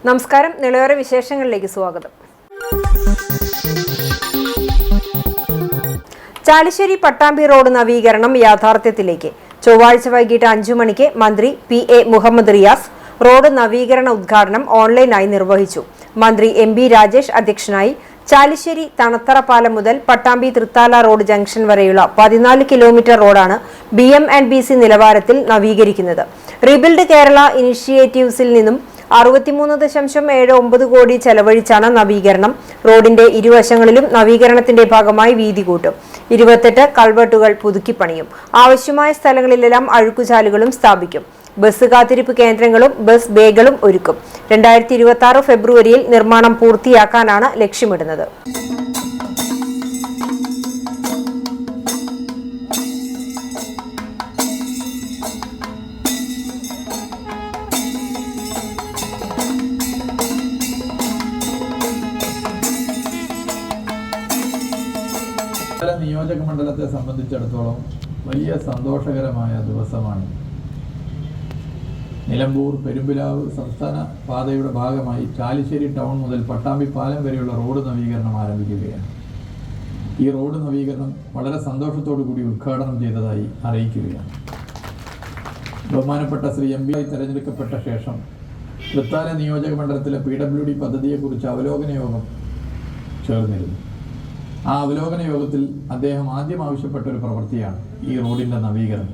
നമസ്കാരം, നിളയോര വിശേഷങ്ങളിലേക്ക് സ്വാഗതം. ചാലിശ്ശേരി പട്ടാമ്പി റോഡ് നവീകരണം യാഥാർത്ഥ്യത്തിലേക്ക്. ചൊവ്വാഴ്ച വൈകിട്ട് 5 മണിക്ക് മന്ത്രി PA മുഹമ്മദ് റിയാസ് റോഡ് നവീകരണ ഉദ്ഘാടനം ഓൺലൈനായി നിർവഹിച്ചു. മന്ത്രി MB രാജേഷ് അധ്യക്ഷനായി. ചാലിശ്ശേരി തണത്തറ പാലം മുതൽ പട്ടാമ്പി തൃത്താല റോഡ് ജംഗ്ഷൻ വരെയുള്ള 14 കിലോമീറ്റർ റോഡാണ് BM&BC നിലവാരത്തിൽ നവീകരിക്കുന്നത്. റീബിൽഡ് കേരള ഇനിഷ്യേറ്റീവ്സിൽ നിന്നും 63.79 കോടി ചെലവഴിച്ചാണ് നവീകരണം. റോഡിന്റെ ഇരുവശങ്ങളിലും നവീകരണത്തിന്റെ ഭാഗമായി വീതി കൂട്ടും. 28 കൾവെട്ടുകൾ പുതുക്കിപ്പണിയും. ആവശ്യമായ സ്ഥലങ്ങളിലെല്ലാം അഴുക്കുചാലുകളും സ്ഥാപിക്കും. ബസ് കാത്തിരിപ്പ് കേന്ദ്രങ്ങളും ബസ് ബേകളും ഒരുക്കും. 2026 ഫെബ്രുവരിയിൽ നിർമ്മാണം പൂർത്തിയാക്കാനാണ് ലക്ഷ്യമിടുന്നത്. നിയോജക മണ്ഡലത്തെ സംബന്ധിച്ചിടത്തോളം വലിയ സന്തോഷകരമായ ദിവസമാണ്. നിലമ്പൂർ പെരുമ്പിലാവ് സംസ്ഥാന പാതയുടെ ഭാഗമായി ചാലിശ്ശേരി ടൗൺ മുതൽ പട്ടാമ്പി പാലം വരെയുള്ള റോഡ് നവീകരണം ആരംഭിക്കുകയാണ്. ഈ റോഡ് നവീകരണം വളരെ സന്തോഷത്തോടു കൂടി ഉദ്ഘാടനം ചെയ്തതായി അറിയിക്കുകയാണ്. ബഹുമാനപ്പെട്ട ശ്രീ MB തെരഞ്ഞെടുക്കപ്പെട്ട ശേഷം തൃത്താല നിയോജക മണ്ഡലത്തിലെ PWD പദ്ധതിയെക്കുറിച്ച് അവലോകന യോഗം ചേർന്നിരുന്നു. ആ അവലോകന യോഗത്തിൽ അദ്ദേഹം ആദ്യം ആവശ്യപ്പെട്ട ഒരു പ്രവൃത്തിയാണ് ഈ റോഡിൻ്റെ നവീകരണം.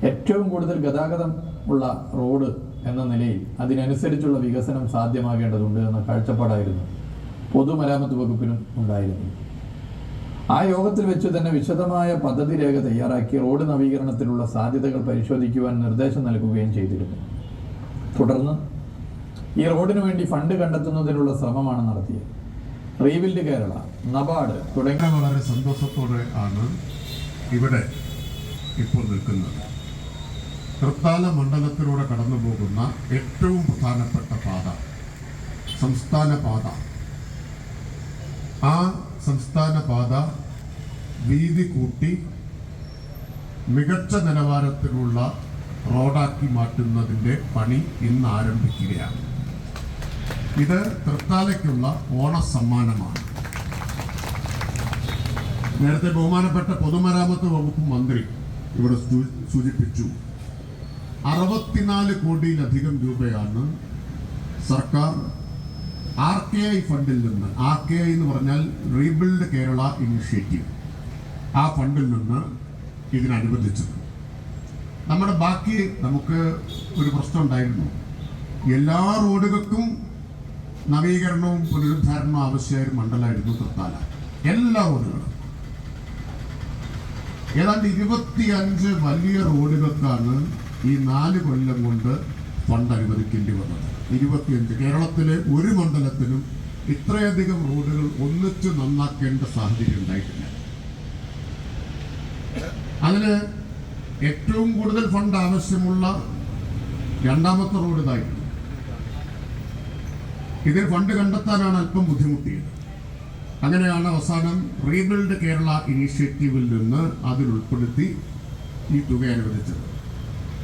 ഏറ്റവും കൂടുതൽ ഗതാഗതം ഉള്ള റോഡ് എന്ന നിലയിൽ അതിനനുസരിച്ചുള്ള വികസനം സാധ്യമാകേണ്ടതുണ്ട് എന്ന കാഴ്ചപ്പാടായിരുന്നു പൊതുമരാമത്ത് വകുപ്പിനും ഉണ്ടായിരുന്നു. ആ യോഗത്തിൽ വെച്ച് തന്നെ വിശദമായ പദ്ധതി രേഖ തയ്യാറാക്കി റോഡ് നവീകരണത്തിലുള്ള സാധ്യതകൾ പരിശോധിക്കുവാൻ നിർദ്ദേശം നൽകുകയും ചെയ്തിരുന്നു. തുടർന്ന് ഈ റോഡിനു വേണ്ടി ഫണ്ട് കണ്ടെത്തുന്നതിനുള്ള ശ്രമമാണ് നടത്തിയത്. റീബിൽഡ് കേരള, നബാർഡ് തുടങ്ങിയ വളരെ സന്തോഷത്തോടെ ആണ് ഇവിടെ ഇപ്പോൾ നിൽക്കുന്നത്. തൃത്താല മണ്ഡലത്തിലൂടെ കടന്നു പോകുന്ന ഏറ്റവും പ്രധാനപ്പെട്ട പാത സംസ്ഥാന പാത. ആ സംസ്ഥാന പാത വീതി കൂട്ടി മികച്ച നിലവാരത്തിലുള്ള റോഡാക്കി മാറ്റുന്നതിൻ്റെ പണി ഇന്ന് ആരംഭിക്കുകയാണ്. ഇത് തൃത്താലയ്ക്കുള്ള ഓണസമ്മാനമാണ്. നേരത്തെ ബഹുമാനപ്പെട്ട പൊതുമരാമത്ത് വകുപ്പ് മന്ത്രി ഇവിടെ സൂചിപ്പിച്ചു. 64 കോടിയിലധികം രൂപയാണ് സർക്കാർ RKI ഫണ്ടിൽ നിന്ന്, RKI എന്ന് പറഞ്ഞാൽ റീബിൽഡ് കേരള ഇനിഷ്യേറ്റീവ്, ആ ഫണ്ടിൽ നിന്ന് ഇതിനനുവദിച്ചത്. നമുക്ക് ഒരു പ്രശ്നം ഉണ്ടായിരുന്നു. എല്ലാ റോഡുകൾക്കും നവീകരണവും പുനരുദ്ധാരണവും ആവശ്യമായ ഒരു മണ്ഡലമായിരുന്നു തൃത്താല. എല്ലാ റോഡുകളും ഏതാണ്ട് 25 വലിയ റോഡുകൾക്കാണ് ഈ 4 കൊല്ലം കൊണ്ട് ഫണ്ട് അനുവദിക്കേണ്ടി വന്നത്. 25. കേരളത്തിലെ ഒരു മണ്ഡലത്തിനും ഇത്രയധികം റോഡുകൾ ഒന്നിച്ച് നന്നാക്കേണ്ട സാഹചര്യം ഉണ്ടായിട്ടില്ല. അതിന് ഏറ്റവും കൂടുതൽ ഫണ്ട് ആവശ്യമുള്ള രണ്ടാമത്തെ റോഡ് ഇതായിരുന്നു. ഇതിൽ ഫണ്ട് കണ്ടെത്താനാണ് അല്പം ബുദ്ധിമുട്ടിയത്. അങ്ങനെയാണ് അവസാനം റീബിൽഡ് കേരള ഇനീഷ്യേറ്റീവിൽ നിന്ന് അതിൽ ഉൾപ്പെടുത്തി ഈ തുക അനുവദിച്ചത്.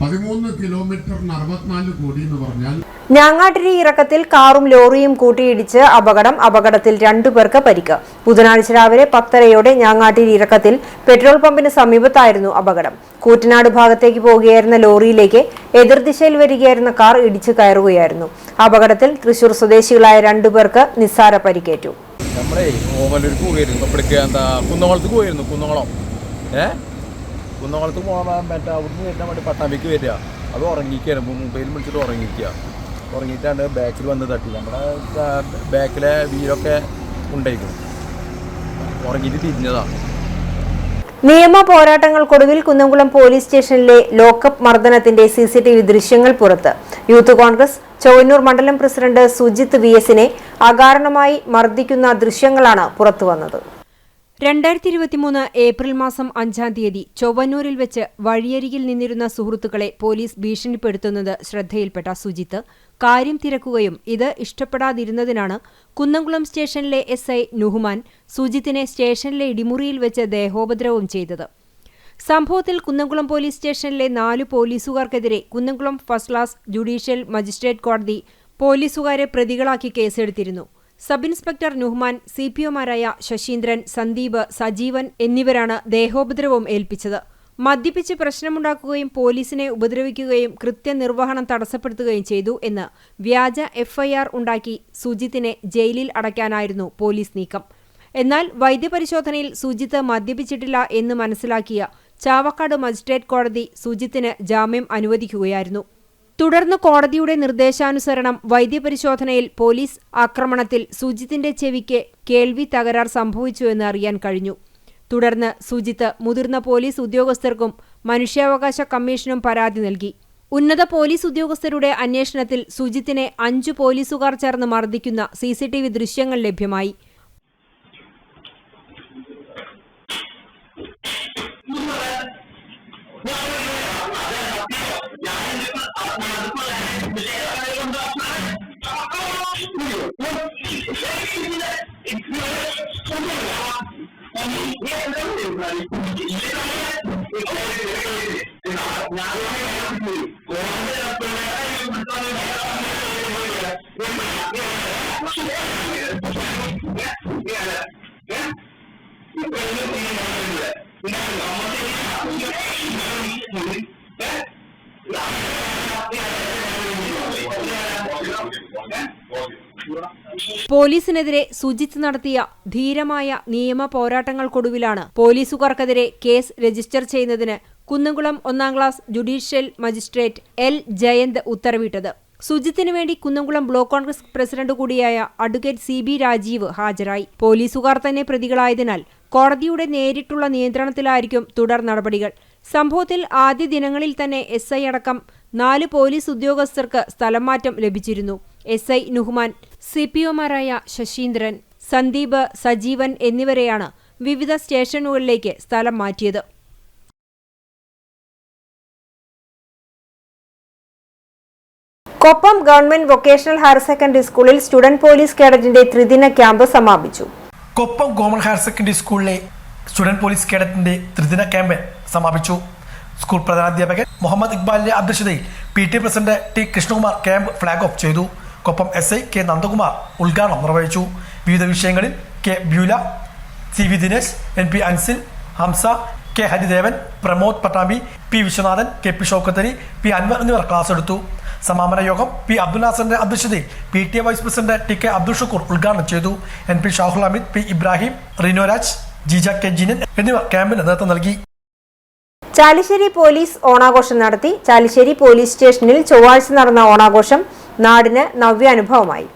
13 കിലോമീറ്ററിന് 64 കോടി എന്ന് പറഞ്ഞാൽ. ഞാങ്ങാട്ടിരി ഇറക്കത്തിൽ കാറും ലോറിയും കൂട്ടിയിടിച്ച് അപകടത്തിൽ 2 പേർക്ക് പരിക്ക്. ബുധനാഴ്ച രാവിലെ 10:30 ഞാങ്ങാട്ടിരി ഇറക്കത്തിൽ പെട്രോൾ പമ്പിന് സമീപത്തായിരുന്നു അപകടം. കൂറ്റനാട് ഭാഗത്തേക്ക് പോകുകയായിരുന്ന ലോറിയിലേക്ക് എതിർദിശയിൽ വരികയായിരുന്ന കാർ ഇടിച്ചു കയറുകയായിരുന്നു. അപകടത്തിൽ തൃശൂർ സ്വദേശികളായ 2 പേർക്ക് നിസ്സാര പരിക്കേറ്റു. കുന്നംകുളത്ത് പോകാൻ പറ്റാ. അവിടുന്ന് വരുന്ന വേണ്ടി പട്ടാമ്പിക്ക് വരിക. അത് ഉറങ്ങിക്കുകയാണ്. മൊബൈൽ വിളിച്ചിട്ട് ഉറങ്ങിയിട്ടാണ് ബാക്കിൽ വന്ന് തട്ടി. നമ്മുടെ ബാക്കിലെ വീലൊക്കെ ഉണ്ടായിരിക്കും. ഉറങ്ങിയിട്ട് തിരിഞ്ഞതാണ്. നിയമ പോരാട്ടങ്ങൾക്കൊടുവിൽ കുന്നംകുളം പോലീസ് സ്റ്റേഷനിലെ ലോക്കപ്പ് മർദ്ദനത്തിന്റെ CCTV ദൃശ്യങ്ങൾ പുറത്ത്. യൂത്ത് കോൺഗ്രസ് ചൊവ്വന്നൂർ മണ്ഡലം പ്രസിഡന്റ് സുജിത്ത് VS അകാരണമായി മർദ്ദിക്കുന്ന ദൃശ്യങ്ങളാണ് പുറത്തുവന്നത്. 2023 ഏപ്രിൽ മാസം 5-ാം തീയതി ചൊവ്വന്നൂരിൽ വെച്ച് വഴിയരികിൽ നിന്നിരുന്ന സുഹൃത്തുക്കളെ പോലീസ് ഭീഷണിപ്പെടുത്തുന്നത് ശ്രദ്ധയിൽപ്പെട്ട സുജിത്ത് കാര്യം തിരക്കുകയും ഇത് ഇഷ്ടപ്പെടാതിരുന്നതിനാണ് കുന്നംകുളം സ്റ്റേഷനിലെ SI നുഹ്മാൻ സുജിത്തിനെ സ്റ്റേഷനിലെ ഇടിമുറിയിൽ വെച്ച് ദേഹോപദ്രവം ചെയ്തത്. സംഭവത്തിൽ കുന്നംകുളം പോലീസ് സ്റ്റേഷനിലെ 4 പോലീസുകാർക്കെതിരെ Kunnamkulam first class judicial magistrate കോടതി പോലീസുകാരെ പ്രതികളാക്കി കേസെടുത്തിരുന്നു. സബ് ഇൻസ്പെക്ടർ നുഹ്മാൻ, CPOമാരായ ശശീന്ദ്രൻ, സന്ദീപ്, സജീവൻ എന്നിവരാണ് ദേഹോപദ്രവം ഏൽപ്പിച്ചത്. മദ്യപിച്ച് പ്രശ്നമുണ്ടാക്കുകയും പോലീസിനെ ഉപദ്രവിക്കുകയും കൃത്യനിർവഹണം തടസ്സപ്പെടുത്തുകയും ചെയ്തു എന്ന് വ്യാജ FIR ഉണ്ടാക്കി സുജിത്തിനെ ജയിലിൽ അടയ്ക്കാനായിരുന്നു പോലീസ് നീക്കം. എന്നാൽ വൈദ്യപരിശോധനയിൽ സുജിത്ത് മദ്യപിച്ചിട്ടില്ല എന്ന് മനസ്സിലാക്കിയ ചാവക്കാട് മജിസ്ട്രേറ്റ് കോടതി സുജിത്തിന് ജാമ്യം അനുവദിക്കുകയായിരുന്നു. തുടർന്ന് കോടതിയുടെ നിർദ്ദേശാനുസരണം വൈദ്യപരിശോധനയിൽ പോലീസ് ആക്രമണത്തിൽ സുജിത്തിന്റെ ചെവിക്ക് കേൾവി തകരാർ സംഭവിച്ചുവെന്ന് അറിയാൻ കഴിഞ്ഞു. തുടർന്ന് സുജിത്ത് മുതിർന്ന പോലീസ് ഉദ്യോഗസ്ഥർക്കും മനുഷ്യാവകാശ കമ്മീഷനും പരാതി നൽകി. ഉന്നത പോലീസ് ഉദ്യോഗസ്ഥരുടെ അന്വേഷണത്തിൽ സുജിത്തിനെ 5 പോലീസുകാർ ചേർന്ന് മർദ്ദിക്കുന്ന CCTV ദൃശ്യങ്ങൾ ലഭ്യമായി. പോലീസിനെതിരെ സുജിത്ത് നടത്തിയ ധീരമായ നിയമ പോരാട്ടങ്ങൾക്കൊടുവിലാണ് പോലീസുകാർക്കെതിരെ കേസ് രജിസ്റ്റർ ചെയ്യുന്നതിന് Kunnamkulam 1ാം class judicial magistrate L. Jayant ഉത്തരവിട്ടത്. സുജിത്തിനു വേണ്ടി കുന്നംകുളം ബ്ലോക്ക് കോൺഗ്രസ് പ്രസിഡന്റ് കൂടിയായ അഡ്വക്കേറ്റ് CB രാജീവ് ഹാജരായി. പോലീസുകാർ തന്നെ പ്രതികളായതിനാൽ കോടതിയുടെ നേരിട്ടുള്ള നിയന്ത്രണത്തിലായിരിക്കും തുടർ നടപടികൾ. സംഭവത്തിൽ ആദ്യ ദിനങ്ങളിൽ തന്നെ SI അടക്കം 4 പോലീസ് ഉദ്യോഗസ്ഥർക്ക് സ്ഥലം മാറ്റം ലഭിച്ചിരുന്നു. SI നുഹ്മാൻ, CPOമാരായ ശശീന്ദ്രൻ, സന്ദീപ്, സജീവൻ എന്നിവരെയാണ് വിവിധ സ്റ്റേഷനുകളിലേക്ക് സ്ഥലം മാറ്റിയത്. Koppam government vocational higher secondary സ്കൂളിൽ സ്റ്റുഡന്റ് പോലീസ് കേഡറ്റിന്റെ ത്രിദിന ക്യാമ്പ് സമാപിച്ചു. കൊപ്പം ഗവൺമെന്റ് ഹയർ സെക്കൻഡറി സ്കൂളിലെ സ്റ്റുഡന്റ് പോലീസ് കേഡറ്റിന്റെ ത്രിദിന ക്യാമ്പ് സമാപിച്ചു. സ്കൂൾ പ്രധാനാധ്യാപകൻ മുഹമ്മദ് ഇക്ബാലിന്റെ അധ്യക്ഷതയിൽ PT president T. Krishnakumar camp flag off ചെയ്തു. Koppam SI K. നന്ദകുമാർ ഉദ്ഘാടനം നിർവഹിച്ചു. വിവിധ വിഷയങ്ങളിൽ K. Beula, CV Dinesh, NP Ansil, Hamsa, K. Haridevan, Pramod Pattambi, P. Viswanathan, KP Shoukathali, P. Anwar എന്നിവർ ക്ലാസ് എടുത്തു. സമാപന യോഗം P. അബ്ദുൽ നാസറിന്റെ അധ്യക്ഷതയിൽ PTA vice president TK Abdul Shukoor ഉദ്ഘാടനം ചെയ്തു. NP Shahul Hameed, P. Ibrahim, റിനോരാജ്, Jeeja K. Jinan എന്നിവർ ക്യാമ്പിന് നേതൃത്വം നൽകി. ചാലിശ്ശേരി പോലീസ് ഓണാഘോഷം നടത്തി. ചാലിശ്ശേരി പോലീസ് സ്റ്റേഷനിൽ ചൊവ്വാഴ്ച നടന്ന ഓണാഘോഷം നാടിന് നവ്യാനുഭവമായി.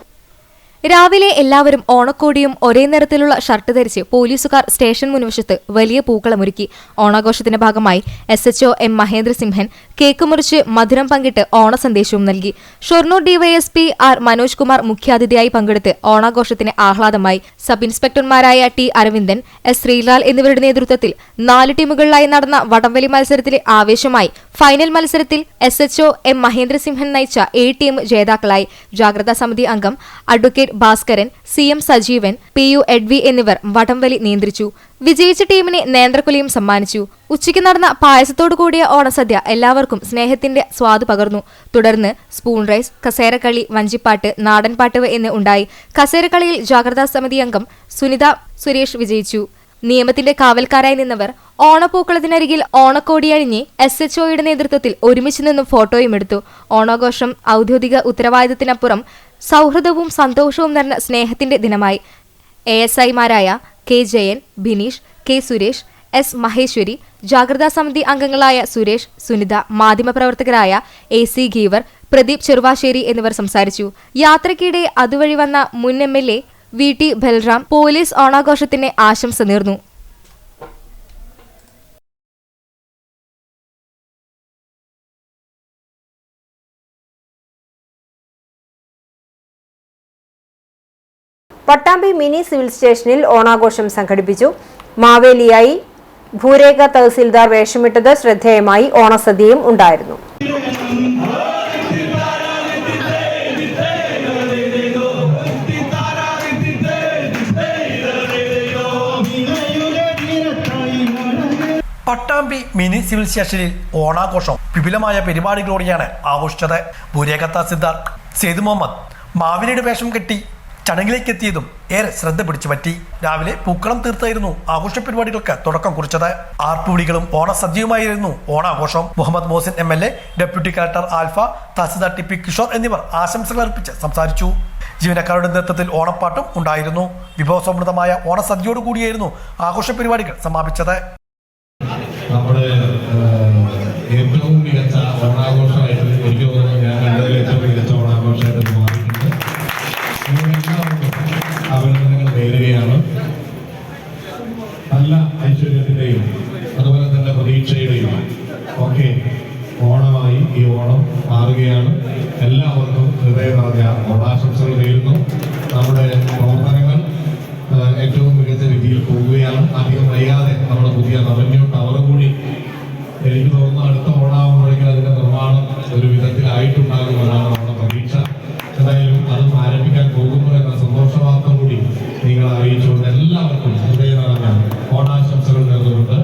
രാവിലെ എല്ലാവരും ഓണക്കോടിയും ഒരേ നിറത്തിലുള്ള ഷർട്ട് ധരിച്ച് പോലീസുകാർ സ്റ്റേഷൻ മുൻവശത്ത് വലിയ പൂക്കളമൊരുക്കി. ഓണാഘോഷത്തിന്റെ ഭാഗമായി SHO M. മഹേന്ദ്രസിംഹൻ കേക്ക് മുറിച്ച് മധുരം പങ്കിട്ട് ഓണസന്ദേശവും നൽകി. Shoranur DYSP R. മനോജ് കുമാർ മുഖ്യാതിഥിയായി പങ്കെടുത്ത് ഓണാഘോഷത്തിന് ആഹ്ലാദമായി. സബ് ഇൻസ്പെക്ടർമാരായ T. അരവിന്ദൻ, S. ശ്രീലാൽ എന്നിവരുടെ നേതൃത്വത്തിൽ 4 ടീമുകളിലായി നടന്ന വടംവലി മത്സരത്തിലെ ആവേശമായി. ഫൈനൽ മത്സരത്തിൽ SHO M. മഹേന്ദ്രസിംഹൻ നയിച്ച A ടീം ജേതാക്കളായി. ജാഗ്രതാ സമിതി അംഗം advocate Bhaskaran, CM Sajeevan, PU Edvi എന്നിവർ വടംവലി നിയന്ത്രിച്ചു. വിജയിച്ച ടീമിനെ നേന്ത്രക്കുലയും സമ്മാനിച്ചു. ഉച്ചയ്ക്ക് നടന്ന പായസത്തോടു കൂടിയ ഓണസദ്യ എല്ലാവർക്കും സ്നേഹത്തിന്റെ സ്വാദ് പകർന്നു. തുടർന്ന് സ്പൂൺ റൈസ്, കസേരക്കളി, വഞ്ചിപ്പാട്ട്, നാടൻപാട്ട് എന്ന് ഉണ്ടായി. കസേരക്കളിയിൽ ജാഗ്രതാ സമിതി അംഗം സുനിത സുരേഷ് വിജയിച്ചു. നിയമത്തിന്റെ കാവൽക്കാരായി നിന്നവർ ഓണപ്പൂക്കളത്തിനരികിൽ ഓണക്കോടിയണിഞ്ഞ് SHOയുടെ നേതൃത്വത്തിൽ ഒരുമിച്ച് നിന്നും ഫോട്ടോയും എടുത്തു. ഓണാഘോഷം ഔദ്യോഗിക ഉത്തരവാദിത്തത്തിനപ്പുറം സൗഹൃദവും സന്തോഷവും നിറഞ്ഞ സ്നേഹത്തിന്റെ ദിനമായി. ASIമാരായ K. Jayan, Bineesh, K. Suresh, S. Maheshwari, ജാഗ്രതാ സമിതി അംഗങ്ങളായ സുരേഷ്, സുനിത, മാധ്യമപ്രവർത്തകരായ AC ഗീവർ, പ്രദീപ് ചെറുവാശ്ശേരി എന്നിവർ സംസാരിച്ചു. യാത്രയ്ക്കിടെ അതുവഴി വന്ന മുൻ MLA VT ബൽറാം പോലീസ് ഓണാഘോഷത്തിന് ആശംസ നേർന്നു. പട്ടാമ്പി മിനി സിവിൽ സ്റ്റേഷനിൽ ഓണാഘോഷം സംഘടിപ്പിച്ചു. മാവേലിയായി ഭൂരേഖ തഹസിൽദാർ വേഷമിട്ടത് ശ്രദ്ധേയമായി. ഓണസദ്യയും ഉണ്ടായിരുന്നു. പട്ടാമ്പി മിനി സിവിൽ സ്റ്റേഷനിൽ ഓണാഘോഷം വിപുലമായ പരിപാടികളോടെയാണ് ആഘോഷിച്ചത്. ഭൂരേഖ തഹസിൽദാർ സെയ്ദ് മുഹമ്മദ് മാവേലിയുടെ വേഷം കെട്ടി ചടങ്ങിലേക്ക് എത്തിയതും ഏറെ ശ്രദ്ധ പിടിച്ചു പറ്റി. രാവിലെ പൂക്കളം തീർത്തായിരുന്നു ആഘോഷ പരിപാടികൾക്ക് തുടക്കം കുറിച്ചത്. ആർപ്പുവിളികളും ഓണസദ്യയുമായിരുന്നു ഓണാഘോഷം. Muhammad Mohsin MLA, deputy collector Alfa, tahsildar TP Kishore എന്നിവർ ആശംസകൾ അർപ്പിച്ച് സംസാരിച്ചു. ജീവനക്കാരുടെ നേതൃത്വത്തിൽ ഓണപ്പാട്ടും ഉണ്ടായിരുന്നു. വിഭവസമൃദ്ധമായ ഓണസദ്യയോടുകൂടിയായിരുന്നു ആഘോഷ പരിപാടികൾ സമാപിച്ചത്. നമ്മുടെ ഏറ്റവും മികച്ച ഓണാഘോഷമായിട്ട് എനിക്ക് തോന്നുന്നു ഞാൻ കണ്ടതിൽ ഏറ്റവും മികച്ച ഓണാഘോഷമായിട്ട് മാറിയിട്ടുണ്ട്. അഭിനന്ദനങ്ങൾ നേരുകയാണ്. നല്ല ഐശ്വര്യത്തിന്റെയും അതുപോലെ തന്നെ പ്രതീക്ഷയുടെയും ഒക്കെ ഓണമായി ഈ ഓണം മാറുകയാണ്. എല്ലാവർക്കും ഹൃദയം നിറഞ്ഞ ഓണാശംസകൾ നേരുന്നു. നമ്മുടെ പ്രവർത്തനങ്ങൾ ഏറ്റവും മികച്ച രീതിയിൽ പോവുകയാണ്. അധികം വൈകാതെ നമ്മുടെ പുതിയ റവന്യൂ ടവർ കൂടി എനിക്ക് തോന്നുന്നു അടുത്ത ഓണാകുമ്പോഴേക്കും അതിന്റെ നിർമ്മാണം ഒരു വിധത്തിലായിട്ടുണ്ടാകുമെന്നാണ് നമ്മുടെ പ്രതീക്ഷ. എന്തായാലും അതും ആരംഭിക്കാൻ പോകുന്നു എന്ന സന്തോഷ വാർത്ത കൂടി നിങ്ങൾ അറിയിച്ചുകൊണ്ട് എല്ലാവർക്കും ഹൃദയം നിറഞ്ഞ ഓണാശംസകൾ നേർന്നുകൊണ്ട്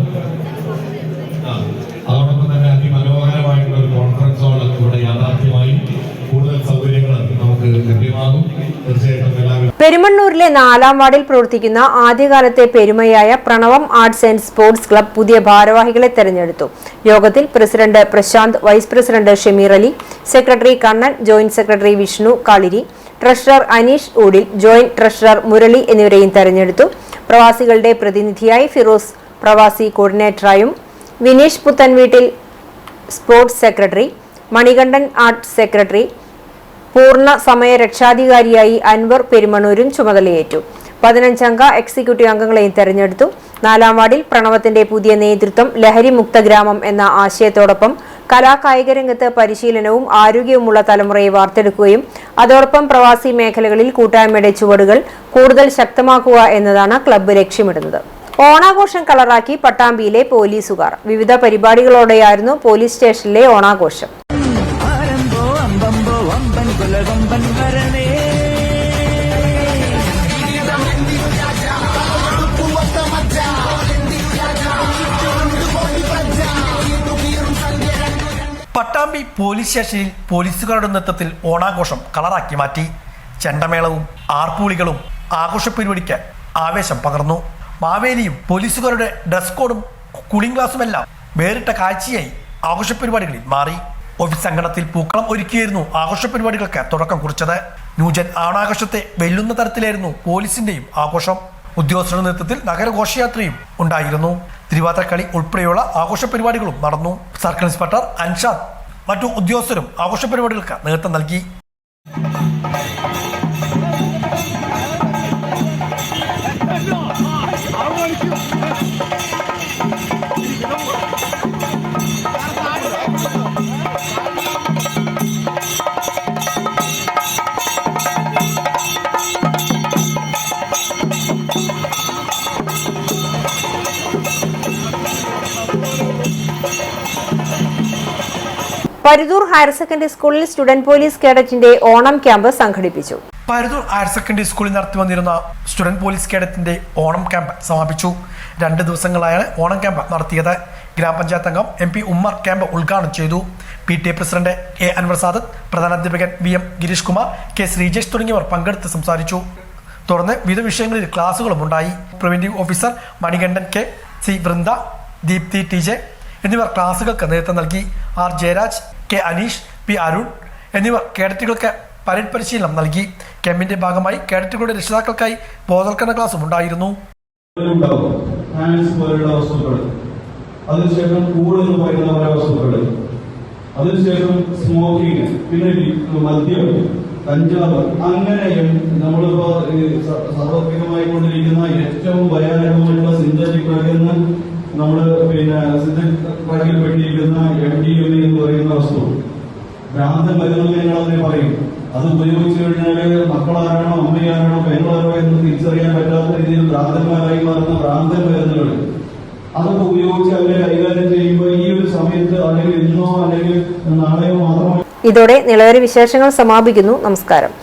അതോടൊപ്പം തന്നെ അതിമനോഹരമായിട്ടുള്ള ഒരു കോൺഫറൻസ് ഹാൾ ഇവിടെ യാഥാർത്ഥ്യമായി. കൂടുതൽ സൗകര്യങ്ങൾ നമുക്ക് ലഭ്യമാകും. തീർച്ചയായിട്ടും എല്ലാവരും. പെരുമണ്ണൂരിലെ 4-ാം വാർഡിൽ പ്രവർത്തിക്കുന്ന ആദ്യകാലത്തെ പെരുമയായ Pranavam arts and sports club പുതിയ ഭാരവാഹികളെ തെരഞ്ഞെടുത്തു. യോഗത്തിൽ president Prashanth, vice president Shameer Ali, secretary Kannan, joint secretary Vishnu Kaliri, treasurer Aneesh Oodil, joint treasurer Murali എന്നിവരെയും തെരഞ്ഞെടുത്തു. പ്രവാസികളുടെ പ്രതിനിധിയായി ഫിറോസ് പ്രവാസി കോർഡിനേറ്ററായും, Vineesh Puthenveettil sports secretary, Manikandan arts secretary, പൂർണ്ണ സമയ രക്ഷാധികാരിയായി അൻവർ പെരുമണ്ണൂരും ചുമതലയേറ്റു. 15-അംഗ എക്സിക്യൂട്ടീവ് അംഗങ്ങളെയും തെരഞ്ഞെടുത്തു. 4-ാം വാർഡിൽ പ്രണവത്തിന്റെ പുതിയ നേതൃത്വം ലഹരി മുക്ത ഗ്രാമം എന്ന ആശയത്തോടൊപ്പം കലാകായിക രംഗത്ത് പരിശീലനവും ആരോഗ്യവുമുള്ള തലമുറയെ വാർത്തെടുക്കുകയും അതോടൊപ്പം പ്രവാസി മേഖലകളിൽ കൂട്ടായ്മയുടെ ചുവടുകൾ കൂടുതൽ ശക്തമാക്കുക എന്നതാണ് ക്ലബ്ബ് ലക്ഷ്യമിടുന്നത്. ഓണാഘോഷം കളറാക്കി പട്ടാമ്പിയിലെ പോലീസുകാർ. വിവിധ പരിപാടികളോടെയായിരുന്നു പോലീസ് സ്റ്റേഷനിലെ ഓണാഘോഷം. പട്ടാമ്പി പോലീസ് സ്റ്റേഷനിൽ പോലീസുകാരുടെ നേതൃത്വത്തിൽ ഓണാഘോഷം കളറാക്കി മാറ്റി. ചെണ്ടമേളവും ആർപ്പുവിളികളും ആഘോഷ പരിപാടിക്ക് ആവേശം പകർന്നു. മാവേലിയും പോലീസുകാരുടെ ഡ്രസ് കോഡും കൂളിംഗ് ഗ്ലാസുമെല്ലാം വേറിട്ട കാഴ്ചയായി ആഘോഷ പരിപാടികളിൽ മാറി. ഓഫീസ് അങ്കണത്തിൽ പൂക്കളം ഒരുക്കിയായിരുന്നു ആഘോഷ പരിപാടികൾക്ക് തുടക്കം കുറിച്ചത്. ന്യൂജൻ ഓണാഘോഷത്തെ വെല്ലുന്ന തരത്തിലായിരുന്നു പോലീസിന്റെയും ആഘോഷം. ഉദ്യോഗസ്ഥരുടെ നേതൃത്വത്തിൽ നഗരഘോഷയാത്രയും ഉണ്ടായിരുന്നു. തിരുവാതിരക്കളി ഉൾപ്പെടെയുള്ള ആഘോഷ പരിപാടികളും നടന്നു. സർക്കിൾ ഇൻസ്പെക്ടർ അൻഷാദ് മറ്റു ഉദ്യോഗസ്ഥരും ആഘോഷ പരിപാടികൾക്ക് നേതൃത്വം നൽകി. പരുതൂർ ഹയർ സെക്കൻഡറി സ്കൂളിൽ സ്റ്റുഡന്റ് പോലീസ് കേഡറ്റിന്റെ ഓണം ക്യാമ്പ് സംഘടിപ്പിച്ചു. പരുതൂർ ഹയർ സെക്കൻഡറി സ്കൂളിൽ നടത്തി വന്നിരുന്ന സ്റ്റുഡന്റ് പോലീസ് കേഡറ്റിന്റെ ഓണം ക്യാമ്പ് സമാപിച്ചു. 2 ദിവസങ്ങളായാണ് ഓണം ക്യാമ്പ് നടത്തിയത്. ഗ്രാമപഞ്ചായത്ത് അംഗം MP ഉമ്മർ ക്യാമ്പ് ഉദ്ഘാടനം ചെയ്തു. PTA president A Anwar Sadath, പ്രധാനാധ്യാപകൻ VM ഗിരീഷ് കുമാർ, K ശ്രീജേഷ് തുടങ്ങിയവർ പങ്കെടുത്ത് സംസാരിച്ചു. തുടർന്ന് വിവിധ വിഷയങ്ങളിൽ ക്ലാസുകളും ഉണ്ടായി. Preventive officer Manikandan K, C Vrinda, Deepthi TJ എന്നിവർ ക്ലാസുകൾക്ക് നേതൃത്വം നൽകി. R Jayaraj, K Aneesh, P Arun എന്നിവർ കേഡറ്റുകൾക്ക് പരേഡ് പരിശീലനം നൽകി. ക്യാമ്പിന്റെ ഭാഗമായി കേഡറ്റുകളുടെ രക്ഷിതാക്കൾക്കായി ബോധവൽക്കരണ ക്ലാസും ഉണ്ടായിരുന്നു. അതിനുശേഷം കൂടുതൽ പറയുന്ന പല വസ്തുക്കൾ, അതിനുശേഷം സ്മോക്കിങ്, പിന്നെ മദ്യം, കഞ്ചാവ്, അങ്ങനെ നമ്മളിപ്പോ സർവത്രികമായിക്കൊണ്ടിരിക്കുന്ന ഏറ്റവും ഭയാനകമായിട്ടുള്ള സിന്തറ്റിക് ഡ്രഗ് എന്ന് നമ്മള് സിന്തറ്റിക് ഡ്രഗിൽ പെട്ടിരിക്കുന്ന MDMA എന്ന് പറയുന്ന വസ്തു, ഭ്രാന്തൻ മരുന്നുകൾ ഞങ്ങളതിനെ പറയും. അത് ഉപയോഗിച്ചു കഴിഞ്ഞാൽ മക്കളാരാണോ അമ്മയാരാണോ പെങ്ങളാരോ എന്ന് തിരിച്ചറിയാൻ പറ്റാത്ത രീതിയിൽ ഭ്രാന്തന്മാരായി മാറുന്ന ഭ്രാന്തൻ മരുന്നുകൾ, അതൊക്കെ ഉപയോഗിച്ച് അവരെ കൈകാര്യം ചെയ്യുമ്പോൾ ഈ ഒരു സമയത്ത് അല്ലെങ്കിൽ ഇന്നോ അല്ലെങ്കിൽ നാളെയോ മാത്രമേ. ഇതോടെ നിലവര വിശേഷങ്ങൾ സമാപിക്കുന്നു. നമസ്കാരം.